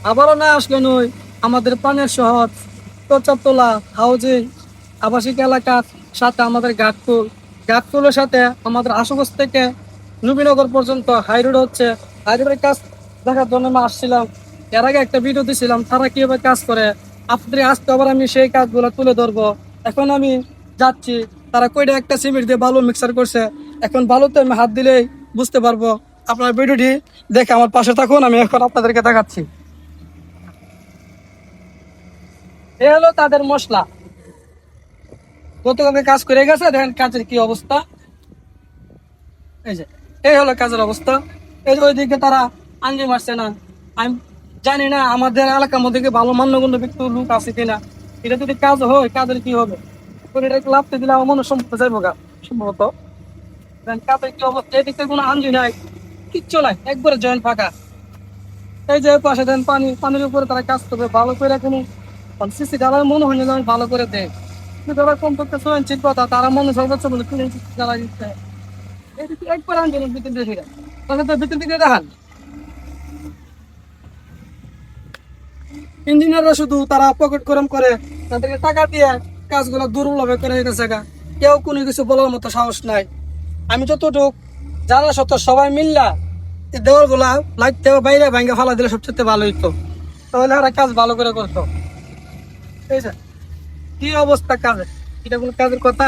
আবারও না আসলে নই আমাদের প্রাণের শহর তোলা হাউজিং আবাসিক এলাকার সাথে আমাদের ঘাটপুলের সাথে আমাদের আশুগঞ্জ থেকে নবীনগর পর্যন্ত হাই রোড হচ্ছে। হাই রোডের কাজ দেখার জন্য আমি আসছিলাম। এর আগে একটা ভিডিও দিয়েছিলাম তারা কিভাবে কাজ করে, আপনাদের আজকে আবার আমি সেই কাজগুলো তুলে ধরবো। এখন আমি যাচ্ছি, তারা কয়টা একটা সিমেন্ট দিয়ে বালু মিক্সার করছে। এখন বালুতে আমি হাত দিলেই বুঝতে পারবো। আপনার ভিডিওটি দেখে আমার পাশে থাকুন, আমি এখন আপনাদেরকে দেখাচ্ছি। এ হলো তাদের মশলা, গতকালকে কাজ করে গেছে, দেখেন কাজের কি অবস্থা। এই যে এই হলো কাজের অবস্থা। এই যে ওইদিকে তারা আঙ্গি মারছে না। আমি জানি না আমাদের এলাকার মধ্যে কি ভালো মান্যগণ্য ব্যক্তি লোক আছে কিনা। এটা যদি কাজ হয় কাজের কি হবে, এটা লাভতে দিলে আমার মনে সম্ভব যাইব গা সম্ভবত। দেখেন কাজের কি অবস্থা, এদিকে কোনো আঞ্জি নাই, কিচ্ছু নাই, একবারে জয়েন্ট ফাঁকা। এই যে পাশে দেন পানির উপরে তারা কাজ করবে ভালো করে, কোনো সিসি জ্বালার মনে হয় না ভালো করে দেয়। কিন্তু তারা কমপক্ষে 6 ইঞ্চির কথা, তারা মনে সর্বোচ্চ বলে 3 ইঞ্চি জ্বালা দিচ্ছে। এদিকে একবার আনছেন ভিতর দিয়ে ফিরে, তাহলে তো ভিতর দিকে দেখান। ইঞ্জিনিয়াররা শুধু তারা পকেট গরম করে, তাদেরকে টাকা দিয়ে কাজগুলো দুর্বলভাবে করে দিতেছে গা। কেউ কোনো কিছু বলার মতো সাহস নাই। আমি যতটুকু জানা সত্য সবাই মিল্লা এই দেওয়ালগুলা লাইট থেকে বাইরে ভাঙ্গা ফালা দিলে সবচেয়ে ভালো হইতো, তাহলে ওরা কাজ ভালো করে করতো। ঠিক আছে, কি অবস্থা কাজের, এটা কোনো কাজের কথা?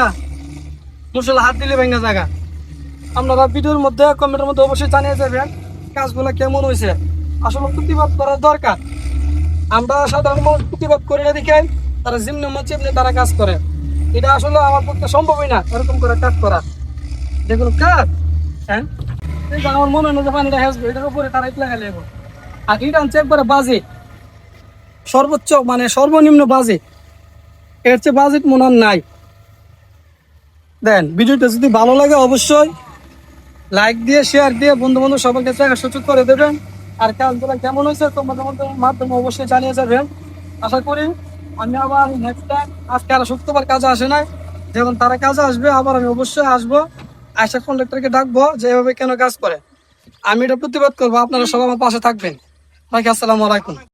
মুসল হাত দিলে ভাঙ্গা জায়গা। আপনারা ভিডিওর মধ্যে কমেন্টের মধ্যে অবশ্যই জানিয়ে যাবেন কাজগুলো কেমন হয়েছে। আসলে প্রতিবাদ করার দরকার। আমরা সাধারণ মানুষ প্রতিবাদ করি না দেখে তারা জিম্নে চিমনে তারা কাজ করে। এটা আসলে আমার পক্ষে সম্ভবই না এরকম করে কাজ করা, যেগুলো কাজ। হ্যাঁ, এই যে আমার মনে হয় না যে পানিটা হাসবে, এটার উপরে তারা ইটলা খেলে। আর এটা আনছে একবারে বাজে, সর্বোচ্চ মানে সর্বনিম্ন বাজে, এর চেয়ে বাজেট মনে হয় নাই। দেন ভিডিওটা যদি ভালো লাগে অবশ্যই লাইক দিয়ে শেয়ার দিয়ে বন্ধু বান্ধব সবাইকে দেখা সুযোগ করে দেবেন। আর কাজগুলো কেমন হয়েছে তোমাদের মাধ্যমে অবশ্যই জানিয়ে যাবেন। আশা করি আমি আবার নেক্সট টাইম, আজকে আর শুক্রবার কাজে আসে নাই, যখন তারা কাজে আসবে আবার আমি অবশ্যই আসবো। আশা কন্ডাক্টরকে ডাকবো যে এভাবে কেন কাজ করে, আমি এটা প্রতিবাদ করবো। আপনারা সবাই আমার পাশে থাকবেন। আসসালামু আলাইকুম।